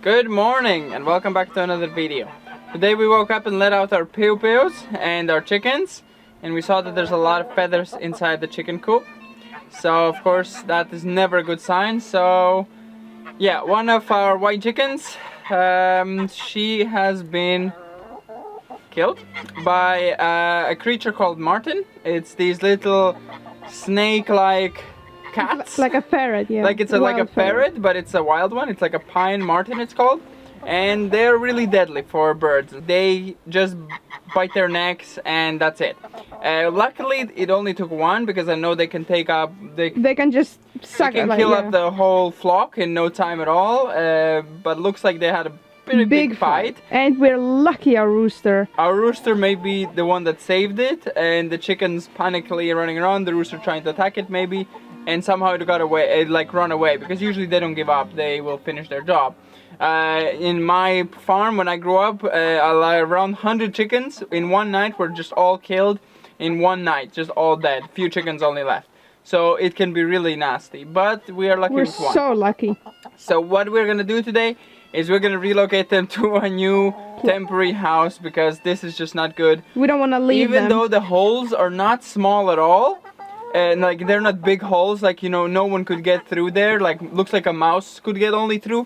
Good morning and welcome back to another video. Today we woke up and let out our pew-pews and our chickens, and we saw that there's a lot of feathers inside the chicken coop. So of course that is never a good sign. So yeah, one of our white chickens, she has been killed by a creature called marten. It's these little snake-like cats. Like a ferret, yeah. Like it's like a ferret, but it's a wild one. It's like a pine marten, it's called. And they're really deadly for birds. They just bite their necks and that's it. Luckily, it only took one because I know they can take up. They can just suck it. They can kill up the whole flock in no time at all. But looks like they had a pretty big fight. And we're lucky our rooster. Our rooster may be the one that saved it, and the chickens panically running around. The rooster trying to attack it maybe. And somehow it got away, like run away, because usually they don't give up, they will finish their job. In my farm, when I grew up, around 100 chickens in one night were just all killed in one night, just all dead. Few chickens only left. So it can be really nasty, but we are lucky with one. We're so lucky. So what we're gonna do today is we're gonna relocate them to a new temporary house, because this is just not good. We don't want to leave them. Even though the holes are not small at all, and like they're not big holes, like, you know, no one could get through there, like looks like a mouse could get only through.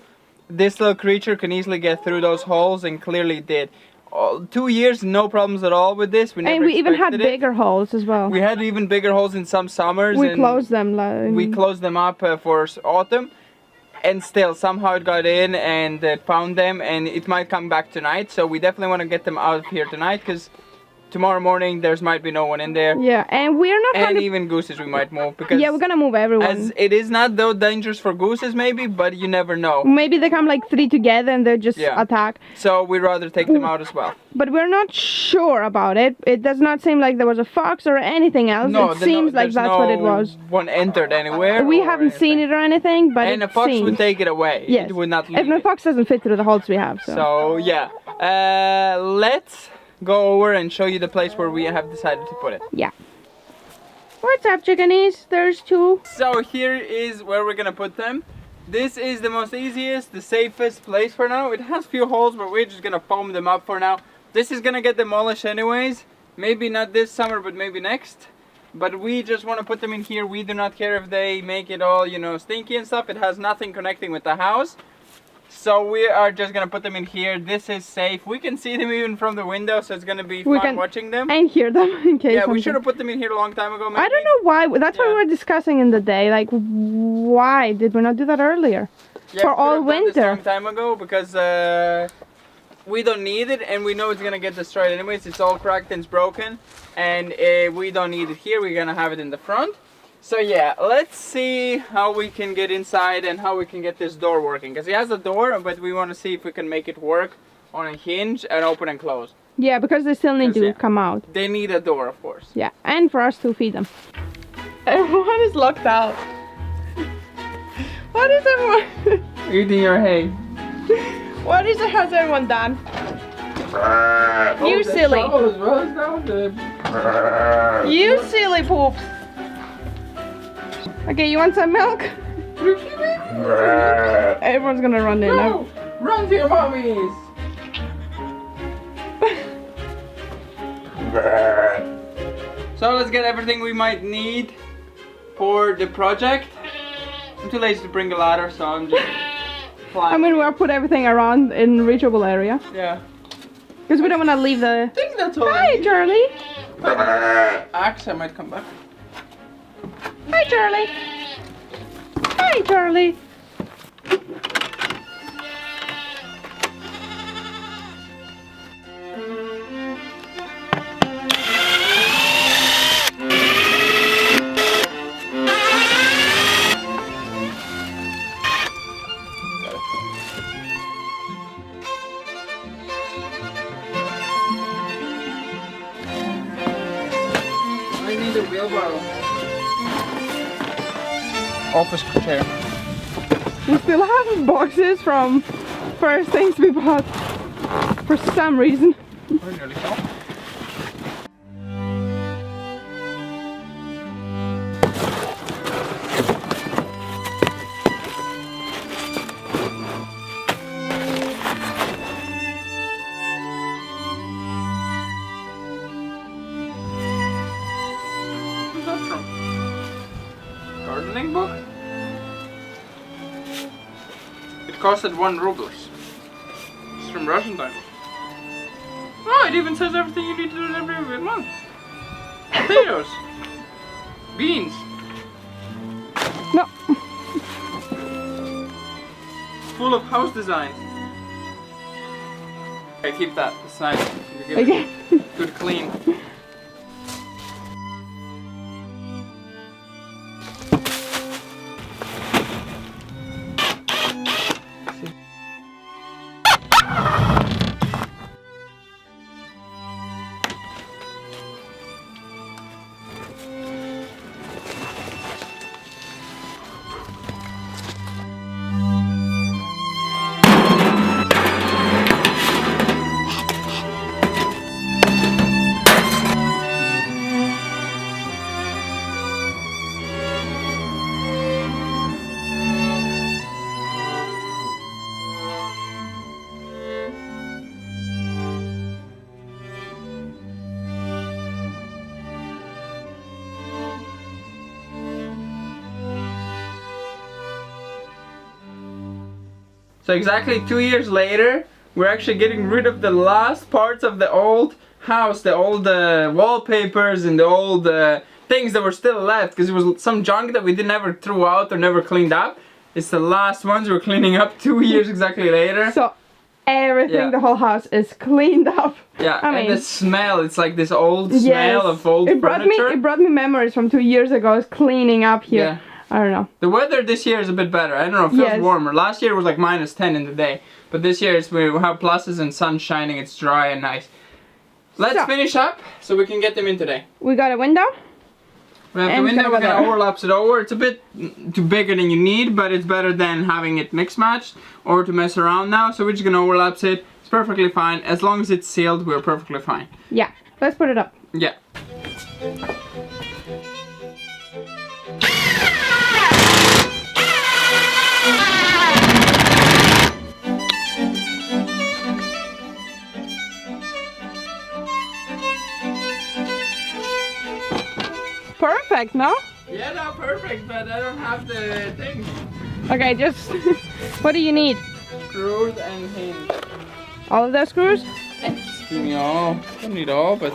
This little creature can easily get through those holes, and clearly did. 2 years, no problems at all with this. And we even had bigger holes as well. We had even bigger holes in some summers. We closed them. We closed them up for autumn, and still somehow it got in and found them, and it might come back tonight. So we definitely want to get them out of here tonight, because tomorrow morning there's might be no one in there. Yeah, and we're not. And even gooses we might move, because yeah, we're gonna move everyone. As it is not though dangerous for gooses maybe, but you never know. Maybe they come like 3 together and they just attack. So we'd rather take them out as well. But we're not sure about it. It does not seem like there was a fox or anything else. No, it seems like that's what it was. One entered anywhere. We haven't seen it or anything, but and a fox would take it away. Yes. It would not leave If the fox doesn't fit through the holes we have. So yeah, let's go over and show you the place where we have decided to put it. Yeah. What's up, chickenies? There's 2. So here is where we're gonna put them. This is the most easiest, the safest place for now. It has few holes, but we're just gonna foam them up for now. This is gonna get demolished anyways. Maybe not this summer, but maybe next. But we just want to put them in here. We do not care if they make it all, you know, stinky and stuff. It has nothing connecting with the house. So we are just gonna put them in here. This is safe. We can see them even from the window, so it's gonna be fun watching them. And hear them in case. Yeah, we should have put them in here a long time ago. Maybe. I don't know why. That's what we were discussing in the day. Like, why did we not do that earlier? Yeah, for all winter. A long time ago, because we don't need it, and we know it's gonna get destroyed anyways. It's all cracked and it's broken, and we don't need it here. We're gonna have it in the front. So yeah, let's see how we can get inside and how we can get this door working. Because it has a door, but we want to see if we can make it work on a hinge and open and close. Yeah, because they still need to come out. They need a door, of course. Yeah, and for us to feed them. Everyone is locked out. What is everyone? Eating your hay. What has everyone done? You silly. You silly poops. Okay, you want some milk? Everyone's gonna run in. No! Run to your mommies! So let's get everything we might need for the project. I'm too lazy to bring a ladder, so I'm just I mean, we'll put everything around in reachable area. Yeah. Because we don't want to leave the... I think that's all. Hi, Charlie! Axe, I might come back. Hi, Charlie! Hi, Charlie! I need a wheelbarrow. Office chair. We still have boxes from first things we bought for some reason. We're nearly done. costed 1 ruble. It's from Russian times. Oh, it even says everything you need to do every month. Potatoes. Beans. No. Full of house designs. Okay, keep that. It's nice. You give Okay. it good clean. So exactly 2 years later, we're actually getting rid of the last parts of the old house, the old wallpapers and the old things that were still left, because it was some junk that we never threw out or never cleaned up. It's the last ones we're cleaning up 2 years exactly later. So everything, Yeah. the whole house is cleaned up. Yeah, I mean, and the smell, it's like this old smell of old furniture. It brought me memories from 2 years ago. I was cleaning up here. Yeah. I don't know. The weather this year is a bit better. I don't know, it feels Yes. warmer. Last year was like -10 in the day. But this year we have pluses and sun shining, it's dry and nice. Let's So- finish up so we can get them in today. We got a window. We have the And window, over we're gonna there. overlaps it over. It's a bit too bigger than you need, but it's better than having it mix matched or to mess around now. So we're just gonna overlaps it. It's perfectly fine. As long as it's sealed, we're perfectly fine. Yeah. Let's put it up. Yeah. Perfect, no? Yeah, no, perfect, but I don't have the thing. Okay, just what do you need? Screws and hinge. All of those screws? Just give me all. Don't need all, but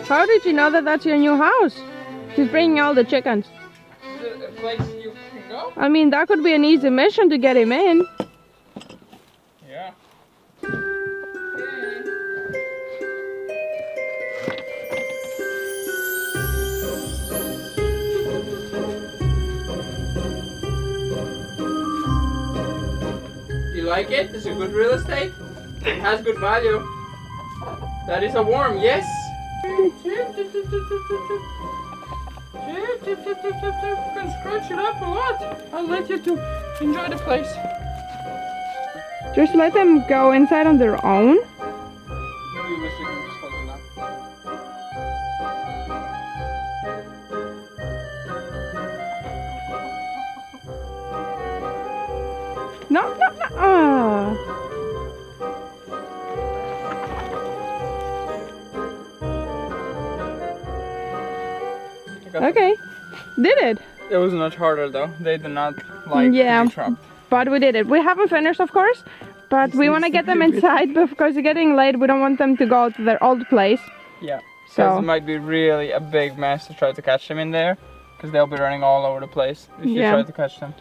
How did you know that that's your new house? She's bringing all the chickens. is it a place you can go? I mean, that could be an easy mission to get him in. Yeah. You like it? It's a good real estate. It has good value. That is a worm, yes. You can scratch it up a lot. I'll let you to enjoy the place. Just let them go inside on their own. No, you wish you can just hold it up. No, no, no. Ah. Okay. Did it. It was much harder though. They do not like Yeah. to be trapped. But we did it. We haven't finished, of course. But we want to get them inside because it's getting late. We don't want them to go to their old place. Yeah. So- Because it might be really a big mess to try to catch them in there. Because they'll be running all over the place if you Yeah. try to catch them.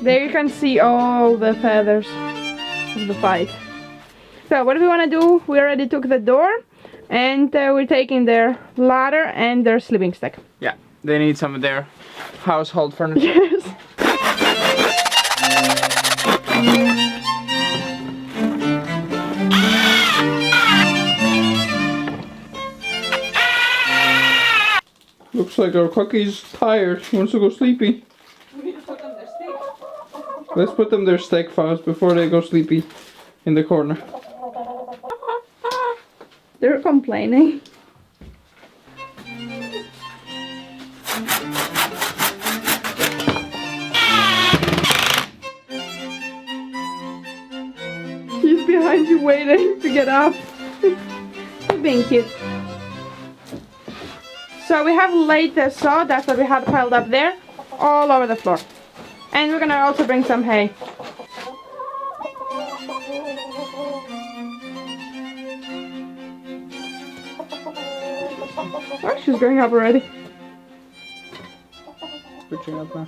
There you can see all the feathers of the fight. So what do we want to do? We already took the door and we're taking their ladder and their sleeping stick. Yeah, they need some of their household furniture. Yes. Looks like our cookie's tired. He wants to go sleepy. We need to put them their steak. Let's put them their steak fast before they go sleepy in the corner. They're complaining. He's behind you waiting to get up. He's being cute. So we have laid the saw, that's what we had piled up there, all over the floor. And we're gonna also bring some hay. Oh, she's going up already. Switching up now.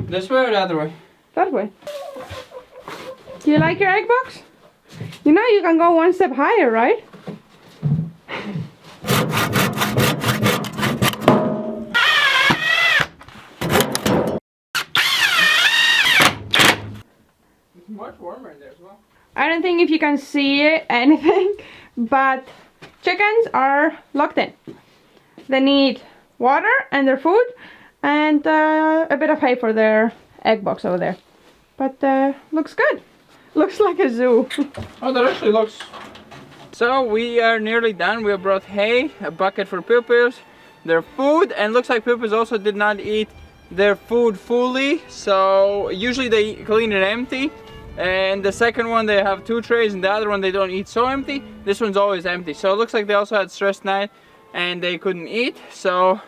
This way or the other way? That way. Do you like your egg box? You know you can go one step higher, right? It's much warmer in there as well. I don't think if you can see anything, but chickens are locked in. They need water and their food and a bit of hay for their egg box over there. But looks good. Looks like a zoo. Oh, that actually looks... So we are nearly done. We have brought hay, a bucket for pupils, their food, and looks like pupils also did not eat their food fully. So usually they clean it empty. And the second one they have 2 trays and the other one they don't eat so empty. This one's always empty. So it looks like they also had stress night and they couldn't eat. So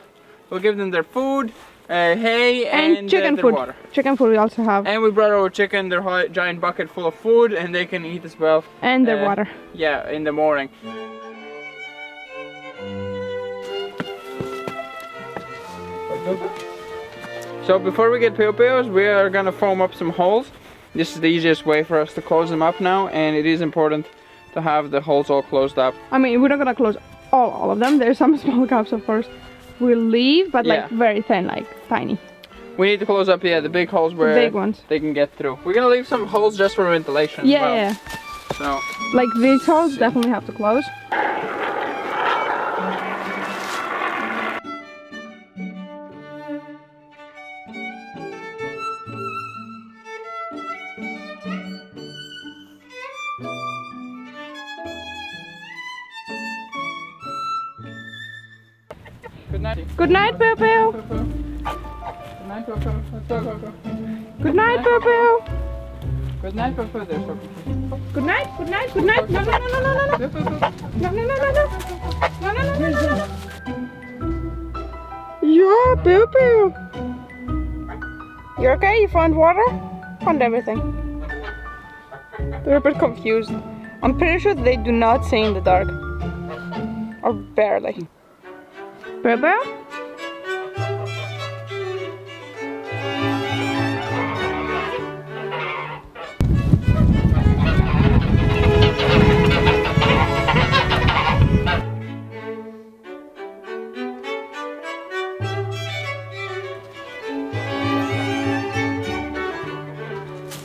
we'll give them their food, hay and chicken their food. water. Chicken food we also have. And we brought our chicken their giant bucket full of food and they can eat as well. And their water. Yeah, in the morning. So before we get pupils, we are gonna foam up some holes. This is the easiest way for us to close them up now, and it is important to have the holes all closed up. I mean, we're not gonna close all of them. There's some small gaps, of course. We'll leave, but like very thin, like tiny. We need to close up, the big holes where big ones. They can get through. We're gonna leave some holes just for ventilation as well. Yeah. So, like these holes definitely have to close. good night. Good night, Poo-Poo. Good night, Poo-Poo. Let's go. Good night, Poo-Poo. Good night, Poo-Poo. There's Poo-Poo. Good night, good night, good night. No, no, no, no, no, no, no. No, no, no, no, no. No, no, no, no, no. Yeah, Poo-Poo. You okay? You found water? Found everything. They're a bit confused. I'm pretty sure they do not see in the dark. Or barely. Poo-Poo?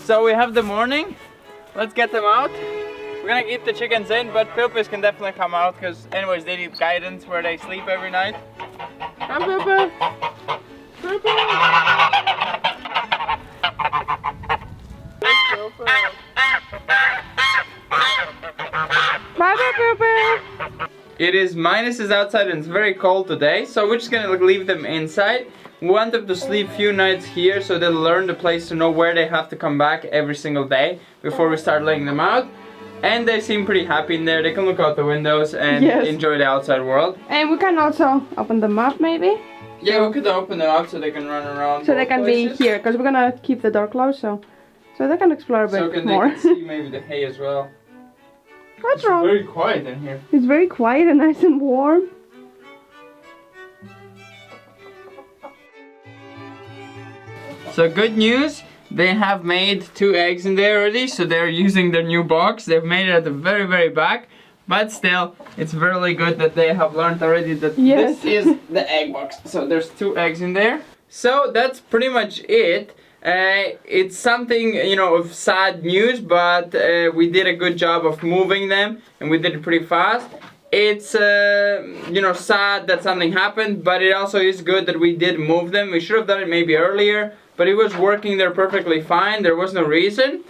So we have the morning. Let's get them out. We're gonna keep the chickens in, but Pupus can definitely come out because anyways they need guidance where they sleep every night. Come Pupu! Pupu! Bye, Pupu! It is minuses outside and it's very cold today, so we're just gonna leave them inside. We want them to sleep few nights here so they'll learn the place to know where they have to come back every single day before we start laying them out. And they seem pretty happy in there. They can look out the windows and enjoy the outside world. And we can also open them up maybe. Yeah, we could open them up so they can run around. So they can be here, because we're gonna keep the door closed, so they can explore a bit more. So they can see maybe the hay as well. What's wrong? It's very quiet in here. It's very quiet and nice and warm. So good news, they have made 2 eggs in there already, so they're using their new box. They've made it at the very, very back, but still, it's really good that they have learned already that this is the egg box. So there's 2 eggs in there. So that's pretty much it. It's something, you know, of sad news, but we did a good job of moving them, and we did it pretty fast. It's, you know, sad that something happened, but it also is good that we did move them. We should have done it maybe earlier, but it was working there perfectly fine. There was no reason.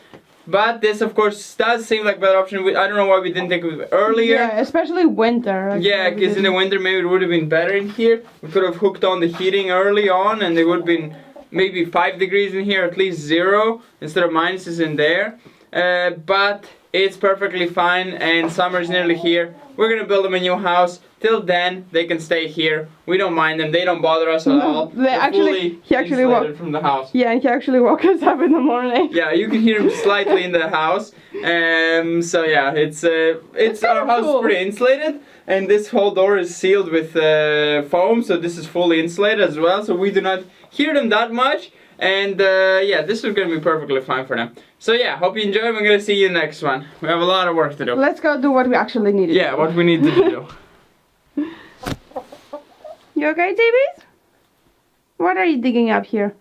But this, of course, does seem like a better option. I don't know why we didn't think of it earlier. Yeah, especially winter. Like, yeah, because in the winter maybe it would have been better in here. We could have hooked on the heating early on, and it would have been maybe 5 degrees in here, at least 0, instead of minuses in there. But it's perfectly fine, and summer is nearly here. We're gonna build them a new house. Till then, they can stay here. We don't mind them. They don't bother us at all. They're fully insulated from the house. Yeah, and he actually woke us up in the morning. Yeah, you can hear him slightly in the house. So yeah, it's our house is pretty insulated, and this whole door is sealed with foam, so this is fully insulated as well. So we do not hear them that much. And yeah, this is gonna be perfectly fine for them. So yeah, hope you enjoy. We're gonna see you next one. We have a lot of work to do. Let's go do what we actually need to do. Yeah, what we need to do. You okay, Deivids? What are you digging up here?